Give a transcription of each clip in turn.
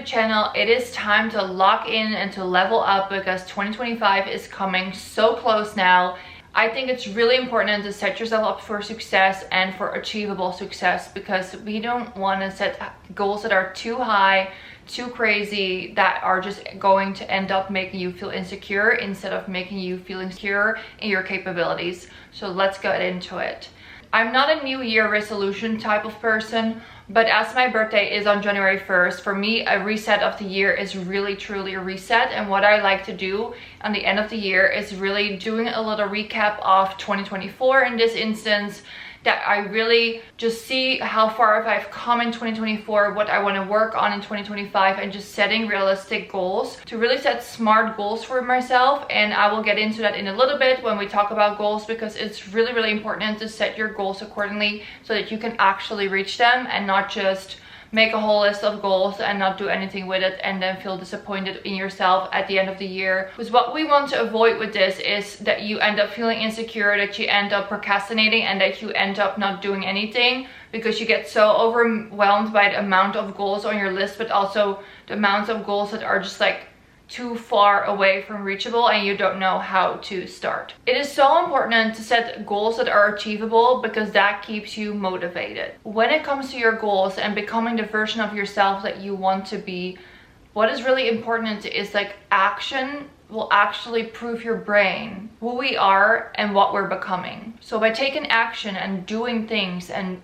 channel, it is time to lock in and to level up because 2025 is coming so close now. I think it's really important to set yourself up for success and for achievable success, because we don't want to set goals that are too high, too crazy, that are just going to end up making you feel insecure instead of making you feel secure in your capabilities. So let's get into it. I'm not a New Year resolution type of person, but as my birthday is on January 1st, for me, a reset of the year is really truly a reset. And what I like to do on the end of the year is really doing a little recap of 2024 in this instance, that I really just see how far I've come in 2024, what I want to work on in 2025, and just setting realistic goals to really set smart goals for myself. And I will get into that in a little bit when we talk about goals, because it's really, really important to set your goals accordingly so that you can actually reach them and not just make a whole list of goals and not do anything with it and then feel disappointed in yourself at the end of the year. Because what we want to avoid with this is that you end up feeling insecure, that you end up procrastinating, and that you end up not doing anything because you get so overwhelmed by the amount of goals on your list, but also the amount of goals that are just like too far away from reachable and you don't know how to start. It is so important to set goals that are achievable because that keeps you motivated. When it comes to your goals and becoming the version of yourself that you want to be, what is really important is like action will actually prove your brain who we are and what we're becoming. So by taking action and doing things and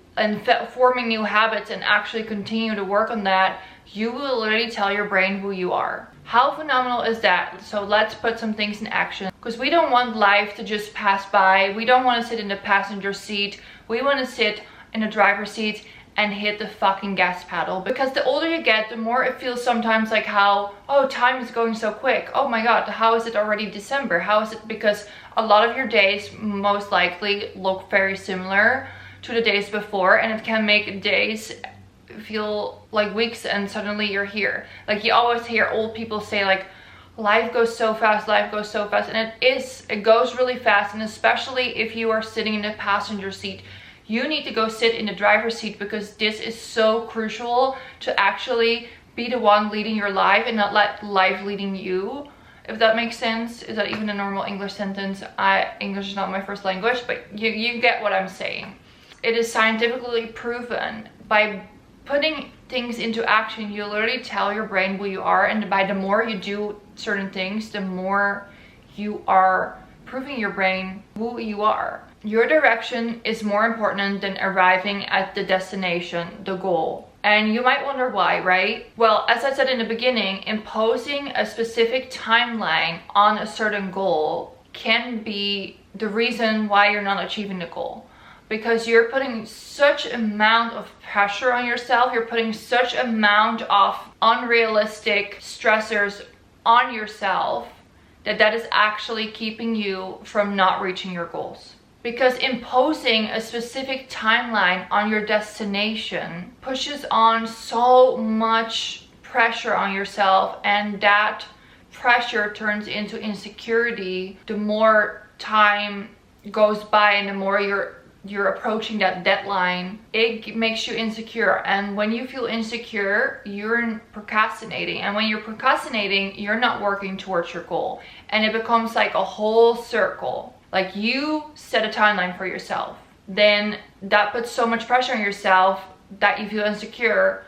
forming new habits and actually continue to work on that, you will literally tell your brain who you are. How phenomenal is that? So let's put some things in action, because we don't want life to just pass by. We don't want to sit in the passenger seat. We want to sit in the driver's seat and hit the fucking gas pedal. Because the older you get, the more it feels sometimes like how, oh, time is going so quick. Oh my God, how is it already December? How is it? Because a lot of your days most likely look very similar to the days before, and it can make days feel like weeks and suddenly you're here. Like you always hear old people say like, life goes so fast, life goes so fast, and it goes really fast. And especially if you are sitting in the passenger seat, you need to go sit in the driver's seat, because this is so crucial to actually be the one leading your life and not let life leading you, if that makes sense. Is that even a normal English sentence? English is not my first language, but you get what I'm saying. It is scientifically proven by putting things into action, you literally tell your brain who you are, and by the more you do certain things, the more you are proving your brain who you are. Your direction is more important than arriving at the destination, the goal. And you might wonder why, right? Well, as I said in the beginning, imposing a specific timeline on a certain goal can be the reason why you're not achieving the goal. Because you're putting such amount of pressure on yourself, you're putting such amount of unrealistic stressors on yourself that is actually keeping you from not reaching your goals. Because imposing a specific timeline on your destination pushes on so much pressure on yourself, and that pressure turns into insecurity the more time goes by and the more you're approaching that deadline. It makes you insecure, and when you feel insecure, you're procrastinating, and when you're procrastinating, you're not working towards your goal, and it becomes like a whole circle. Like you set a timeline for yourself, then that puts so much pressure on yourself that you feel insecure,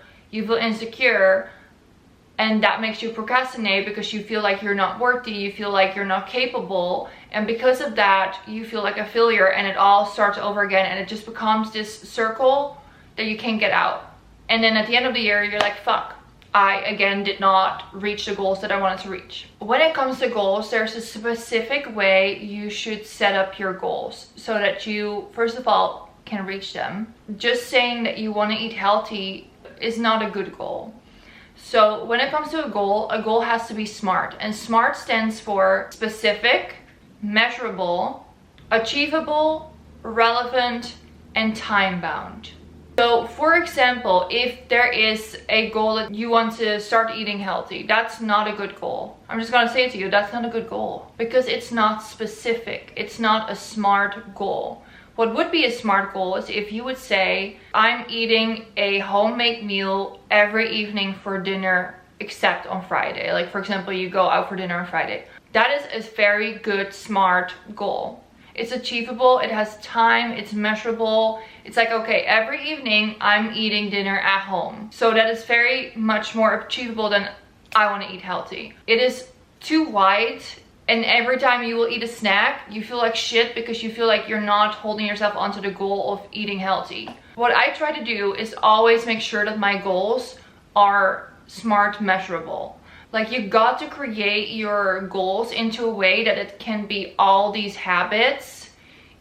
and that makes you procrastinate because you feel like you're not worthy, you feel like you're not capable, and because of that you feel like a failure, and it all starts over again, and it just becomes this circle that you can't get out. And then at the end of the year you're like, fuck, I again did not reach the goals that I wanted to reach. When it comes to goals, there's a specific way you should set up your goals so that you, first of all, can reach them. Just saying that you want to eat healthy is not a good goal. So when it comes to a goal has to be SMART. And SMART stands for specific, measurable, achievable, relevant, and time-bound. So for example, if there is a goal that you want to start eating healthy, that's not a good goal. I'm just gonna say it to you, that's not a good goal, because it's not specific. It's not a SMART goal. What would be a SMART goal is if you would say, I'm eating a homemade meal every evening for dinner except on Friday. Like for example, you go out for dinner on Friday. That is a very good, SMART goal. It's achievable, it has time, it's measurable. It's like, okay, every evening I'm eating dinner at home. So that is very much more achievable than I want to eat healthy. It is too wide, and every time you will eat a snack, you feel like shit because you feel like you're not holding yourself onto the goal of eating healthy. What I try to do is always make sure that my goals are SMART measurable. Like you got to create your goals into a way that it can be all these habits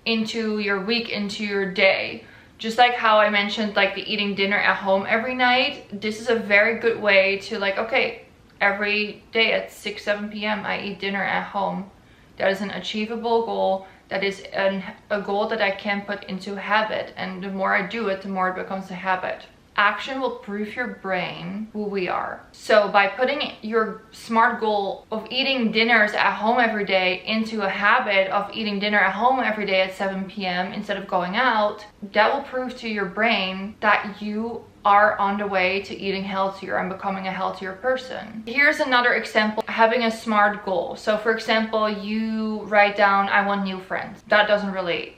into your week, into your day. Just like how I mentioned, like the eating dinner at home every night. This is a very good way to like, okay, every day at 6-7 p.m. I eat dinner at home. That is an achievable goal. That is a goal that I can put into habit. And the more I do it, the more it becomes a habit. Action will prove your brain who we are. So by putting your SMART goal of eating dinners at home every day into a habit of eating dinner at home every day at 7 p.m. instead of going out, that will prove to your brain that you are on the way to eating healthier and becoming a healthier person. Here's another example, having a SMART goal. So for example, you write down, I want new friends. That doesn't really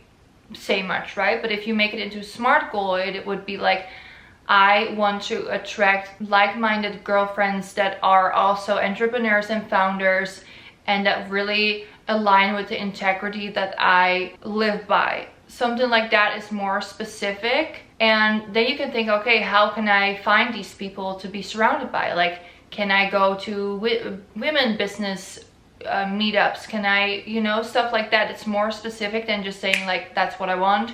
say much, right? But if you make it into a SMART goal, it would be like, I want to attract like-minded girlfriends that are also entrepreneurs and founders and that really align with the integrity that I live by. Something like that is more specific. And then you can think, okay, how can I find these people to be surrounded by? Like, can I go to women business meetups? Can I, you know, stuff like that. It's more specific than just saying like, that's what I want.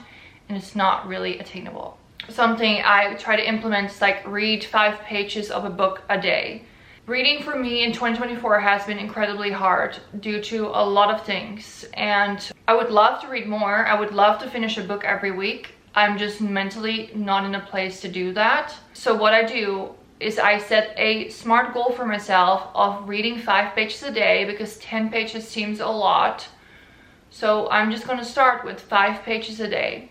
And it's not really attainable. Something I try to implement is like read 5 pages of a book a day. Reading for me in 2024 has been incredibly hard due to a lot of things, and I would love to read more. I would love to finish a book every week. I'm just mentally not in a place to do that. So what I do is I set a SMART goal for myself of reading 5 pages a day because 10 pages seems a lot. So I'm just going to start with 5 pages a day.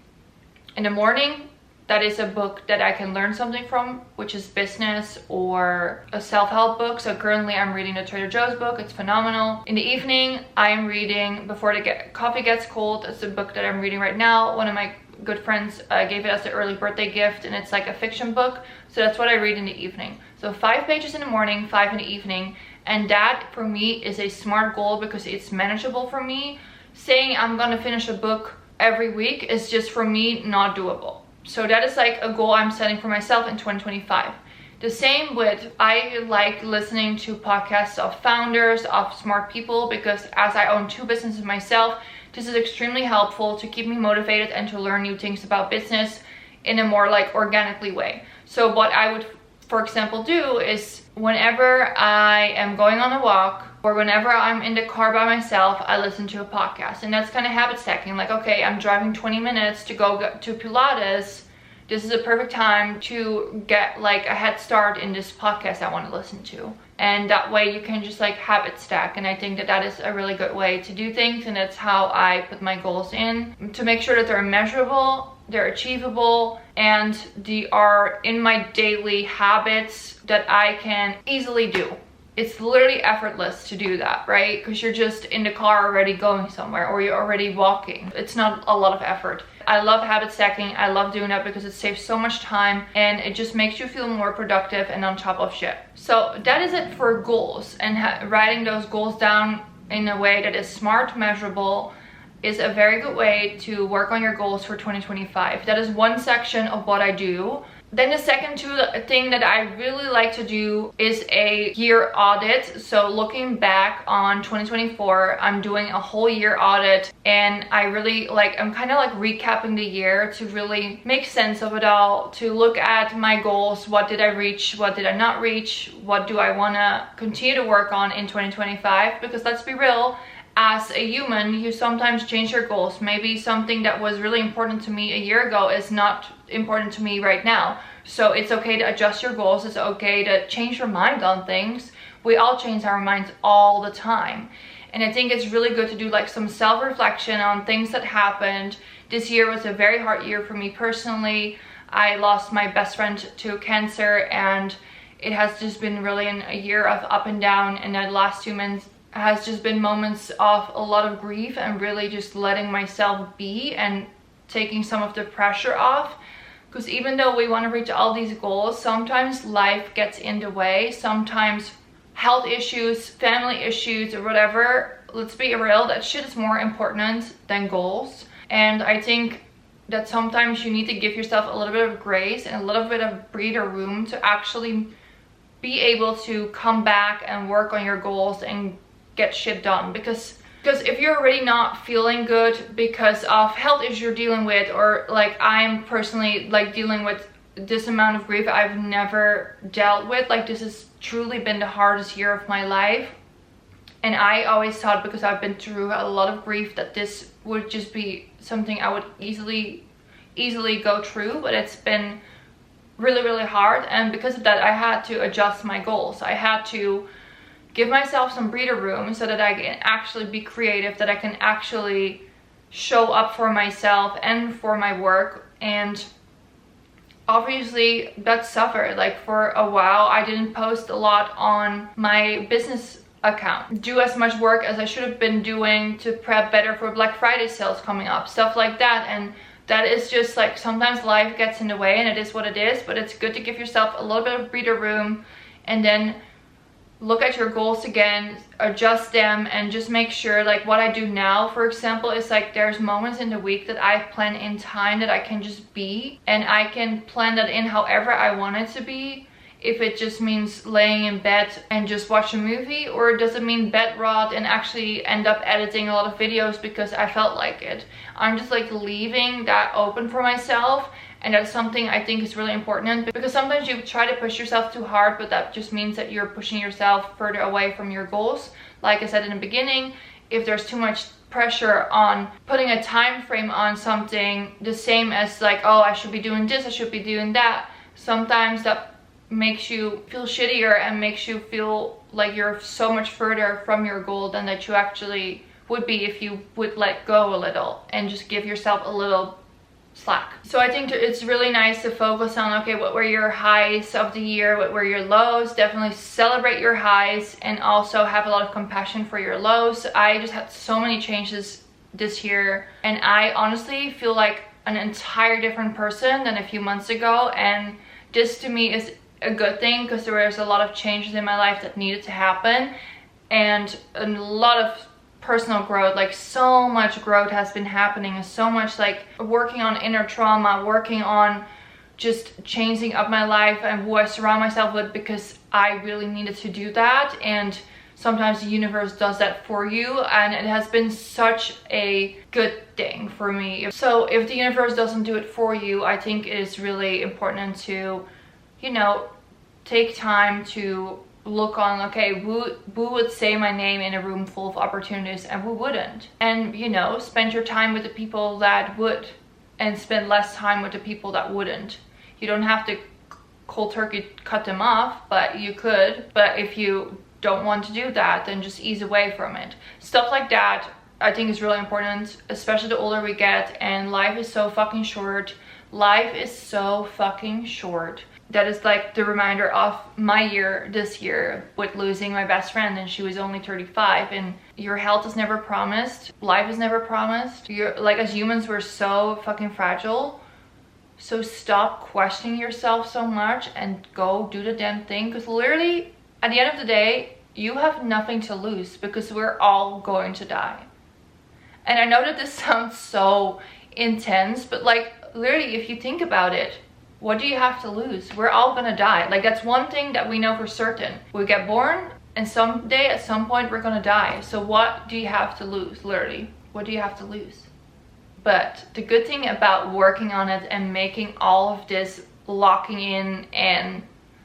In the morning, that is a book that I can learn something from, which is business or a self-help book. So currently I'm reading the Trader Joe's book. It's phenomenal. In the evening, I am reading Before the Coffee Gets Cold. It's a book that I'm reading right now. One of my good friends gave it as an early birthday gift, and it's like a fiction book. So that's what I read in the evening. So 5 pages in the morning, 5 in the evening. And that for me is a SMART goal because it's manageable for me. Saying I'm gonna finish a book every week is just for me not doable. So that is like a goal I'm setting for myself in 2025. The same with, I like listening to podcasts of founders, of smart people, because as I own 2 businesses myself, this is extremely helpful to keep me motivated and to learn new things about business in a more like organically way. So what I would, for example, do is whenever I am going on a walk or whenever I'm in the car by myself, I listen to a podcast. And that's kind of habit stacking. Like, okay, I'm driving 20 minutes to go to Pilates. This is a perfect time to get like a head start in this podcast I want to listen to. And that way you can just like habit stack. And I think that that is a really good way to do things. And that's how I put my goals in, to make sure that they're measurable, they're achievable, and they are in my daily habits that I can easily do. It's literally effortless to do that, right? Because you're just in the car already going somewhere, or you're already walking. It's not a lot of effort. I love habit stacking. I love doing that because it saves so much time and it just makes you feel more productive and on top of shit. So that is it for goals, and writing those goals down in a way that is SMART, measurable, is a very good way to work on your goals for 2025. That is one section of what I do. Then the second thing that I really like to do is a year audit. So looking back on 2024, I'm doing a whole year audit, and I really like, I'm kind of like recapping the year to really make sense of it all, to look at my goals. What did I reach? What did I not reach? What do I want to continue to work on in 2025? Because let's be real, as a human, you sometimes change your goals. Maybe something that was really important to me a year ago is not important to me right now. So it's okay to adjust your goals. It's okay to change your mind on things. We all change our minds all the time. And I think it's really good to do like some self-reflection on things that happened. This year was a very hard year for me personally. I lost my best friend to cancer, and it has just been really a year of up and down, and the last 2 months has just been moments of a lot of grief and really just letting myself be and taking some of the pressure off. Because even though we want to reach all these goals, sometimes life gets in the way. Sometimes health issues, family issues, or whatever, let's be real, that shit is more important than goals. And I think that sometimes you need to give yourself a little bit of grace and a little bit of breather room to actually be able to come back and work on your goals and get shit done. Because if you're already not feeling good because of health issues you're dealing with, or like I'm personally like dealing with this amount of grief I've never dealt with, like this has truly been the hardest year of my life. And I always thought, because I've been through a lot of grief, that this would just be something I would easily go through, but it's been really hard. And because of that, I had to adjust my goals. I had to give myself some breather room so that I can actually be creative, that I can actually show up for myself and for my work. And obviously that suffered. Like for a while I didn't post a lot on my business account, do as much work as I should have been doing to prep better for Black Friday sales coming up, stuff like that. And that is just like, sometimes life gets in the way, and it is what it is. But it's good to give yourself a little bit of breather room and then look at your goals again, adjust them, and just make sure, like what I do now, for example, is like there's moments in the week that I plan in time that I can just be, and I can plan that in however I want it to be. If it just means laying in bed and just watch a movie, or does it mean bed rot and actually end up editing a lot of videos because I felt like it. I'm just like leaving that open for myself. And that's something I think is really important, because sometimes you try to push yourself too hard, but that just means that you're pushing yourself further away from your goals. Like I said in the beginning, if there's too much pressure on putting a time frame on something, the same as like, oh, I should be doing this, I should be doing that, sometimes that makes you feel shittier and makes you feel like you're so much further from your goal than that you actually would be if you would let go a little and just give yourself a little slack. So I think it's really nice to focus on, okay, what were your highs of the year, what were your lows. Definitely celebrate your highs and also have a lot of compassion for your lows. I just had so many changes this year, and I honestly feel like an entire different person than a few months ago. And this to me is a good thing, because there was a lot of changes in my life that needed to happen, and a lot of personal growth, like so much growth has been happening, and so much like working on inner trauma, working on just changing up my life and who I surround myself with, because I really needed to do that. And sometimes the universe does that for you, and it has been such a good thing for me. So if the universe doesn't do it for you, I think it is really important to, you know, take time to look on, okay, who would say my name in a room full of opportunities and who wouldn't. And, you know, spend your time with the people that would, and spend less time with the people that wouldn't. You don't have to cold turkey cut them off, but you could. But if you don't want to do that, then just ease away from it. Stuff like that I think is really important, especially the older we get. And life is so fucking short. Life is so fucking short. That is like the reminder of my year this year with losing my best friend, and she was only 35. And your health is never promised, life is never promised. You're like, as humans, we're so fucking fragile. So stop questioning yourself so much and go do the damn thing, because literally at the end of the day you have nothing to lose, because we're all going to die. And I know that this sounds so intense, but like literally, if you think about it, what do you have to lose? We're all gonna die. Like, that's one thing that we know for certain. We get born, and someday at some point we're gonna die. So what do you have to lose? Literally, what do you have to lose? But the good thing about working on it and making all of this locking in and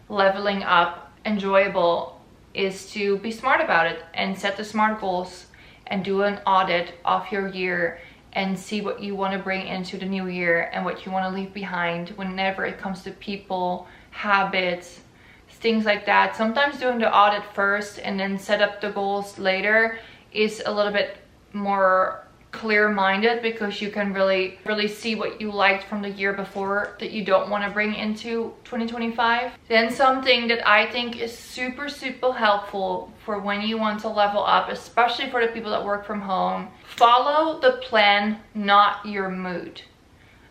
leveling up enjoyable is to be smart about it and set the SMART goals and do an audit of your year and see what you want to bring into the new year and what you want to leave behind whenever it comes to people, habits, things like that. Sometimes doing the audit first and then set up the goals later is a little bit more clear-minded, because you can really see what you liked from the year before that you don't want to bring into 2025. Then something that I think is super helpful for when you want to level up, especially for the people that work from home: follow the plan, not your mood.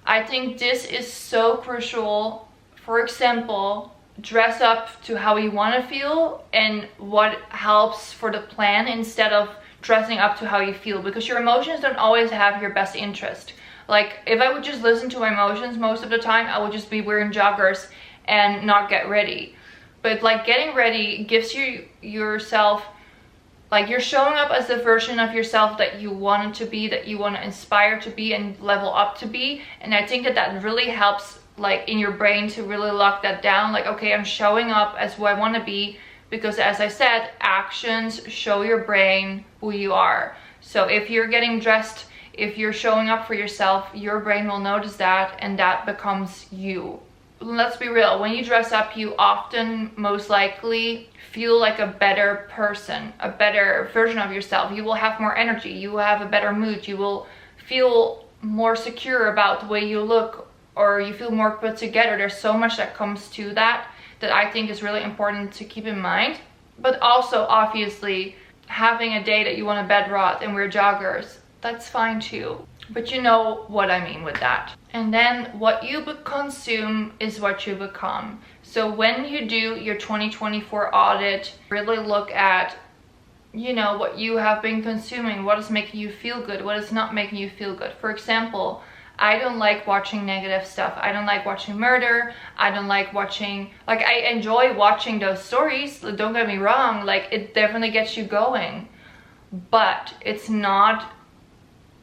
I think this is so crucial. For example, dress up to how you want to feel and what helps for the plan, instead of dressing up to how you feel, because your emotions don't always have your best interest. Like, if I would just listen to my emotions most of the time, I would just be wearing joggers and not get ready. But like, getting ready gives yourself, like, you're showing up as the version of yourself that you wanted to be, that you want to inspire to be and level up to be. And I think that really helps, like, in your brain to really lock that down. Like, okay, I'm showing up as who I want to be, because as I said, actions show your brain who you are. So if you're getting dressed, if you're showing up for yourself, your brain will notice that, and that becomes you. Let's be real, when you dress up, you often most likely feel like a better person, a better version of yourself. You will have more energy, you will have a better mood, you will feel more secure about the way you look, or you feel more put together. There's so much that comes to that I think is really important to keep in mind. But also, obviously, having a day that you want to bed rot and wear joggers, that's fine too. But you know what I mean with that. And then what you consume is what you become. So when you do your 2024 audit, really look at, you know, what you have been consuming, what is making you feel good, what is not making you feel good. For example, I don't like watching negative stuff. I don't like watching murder. I don't like watching, like, I enjoy watching those stories, don't get me wrong, like, it definitely gets you going, but it's not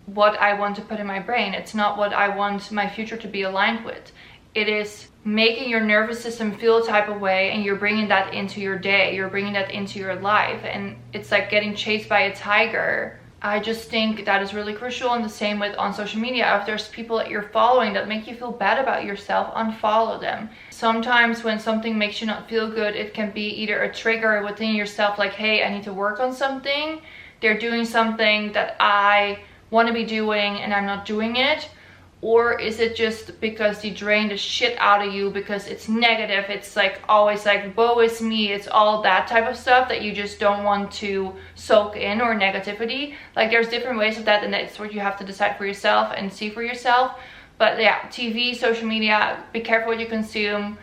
what I want to put in my brain. It's not what I want my future to be aligned with. It is making your nervous system feel a type of way, and you're bringing that into your day, you're bringing that into your life, and it's like getting chased by a tiger. I just think that is really crucial. And the same with on social media. If there's people that you're following that make you feel bad about yourself, unfollow them. Sometimes when something makes you not feel good, it can be either a trigger within yourself, like, hey, I need to work on something. They're doing something that I want to be doing and I'm not doing it. Or is it just because they drain the shit out of you because it's negative? It's like always like, woe is me. It's all that type of stuff that you just don't want to soak in, or negativity. Like, there's different ways of that, and that's what you have to decide for yourself and see for yourself. But yeah, TV, social media, be careful what you consume.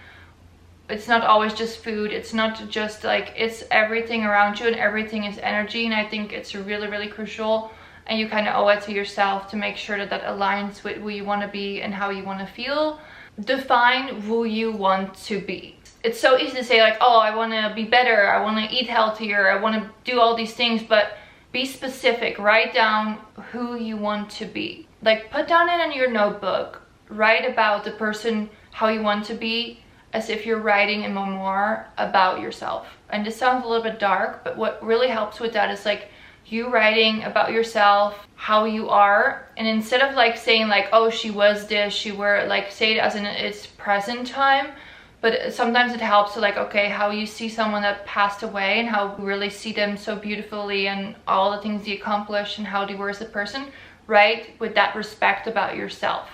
It's not always just food. It's not just like, it's everything around you, and everything is energy. And I think it's really crucial. And you kind of owe it to yourself to make sure that aligns with who you want to be and how you want to feel. Define who you want to be. It's so easy to say, like, oh, I want to be better, I want to eat healthier, I want to do all these things, but be specific. Write down who you want to be. Like, put down in your notebook, write about the person, how you want to be, as if you're writing a memoir about yourself. And this sounds a little bit dark, but what really helps with that is like you writing about yourself, how you are, and instead of like saying like, oh, she was this, she were, like, say it as in its present time. But sometimes it helps to like, okay, how you see someone that passed away and how you really see them so beautifully and all the things they accomplished and how they were as a person. Write with that respect about yourself.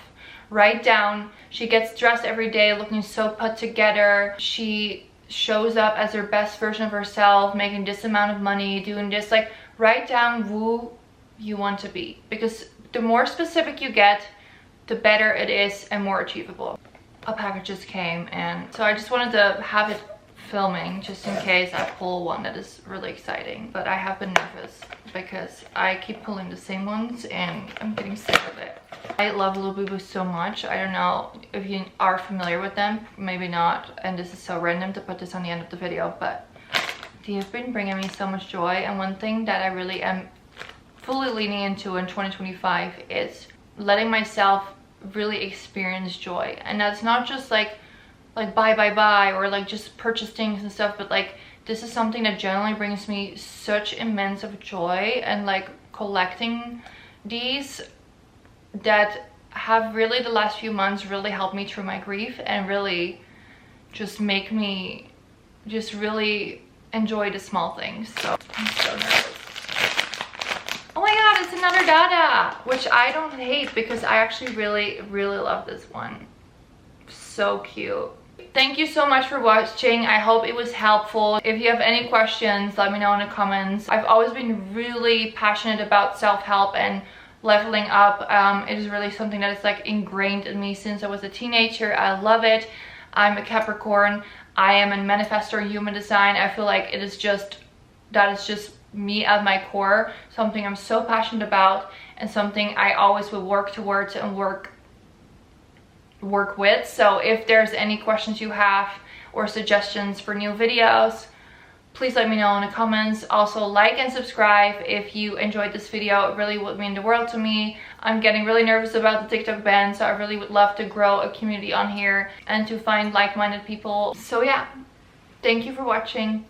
Write down, she gets dressed every day looking so put together. She shows up as her best version of herself, making this amount of money, doing this. Like, write down who you want to be, because the more specific you get, the better it is and more achievable. A package just came, and so I just wanted to have it filming just in case I pull one that is really exciting. But I have been nervous because I keep pulling the same ones and I'm getting sick of it. I love Labubu so much. I don't know if you are familiar with them, maybe not, and this is so random to put this on the end of the video, but they have been bringing me so much joy. And one thing that I really am fully leaning into in 2025 is letting myself really experience joy. And that's not just like buy or like just purchase things and stuff, but like this is something that generally brings me such immense of joy, and like collecting these that have really the last few months really helped me through my grief and really just make me just really enjoy the small things. So I'm so nervous. Oh my god, it's another Dada, which I don't hate because I actually really love this one. So cute. Thank you so much for watching. I hope it was helpful. If you have any questions, let me know in the comments. I've always been really passionate about self-help and leveling up. It is really something that is like ingrained in me since I was a teenager. I love it. I'm a Capricorn. I am a manifestor in human design. I feel like it is just, that is just me at my core, something I'm so passionate about and something I always will work towards and work with. So if there's any questions you have or suggestions for new videos, please let me know in the comments. Also, like and subscribe if you enjoyed this video. It really would mean the world to me. I'm getting really nervous about the TikTok ban, so I really would love to grow a community on here and to find like-minded people. So yeah, thank you for watching.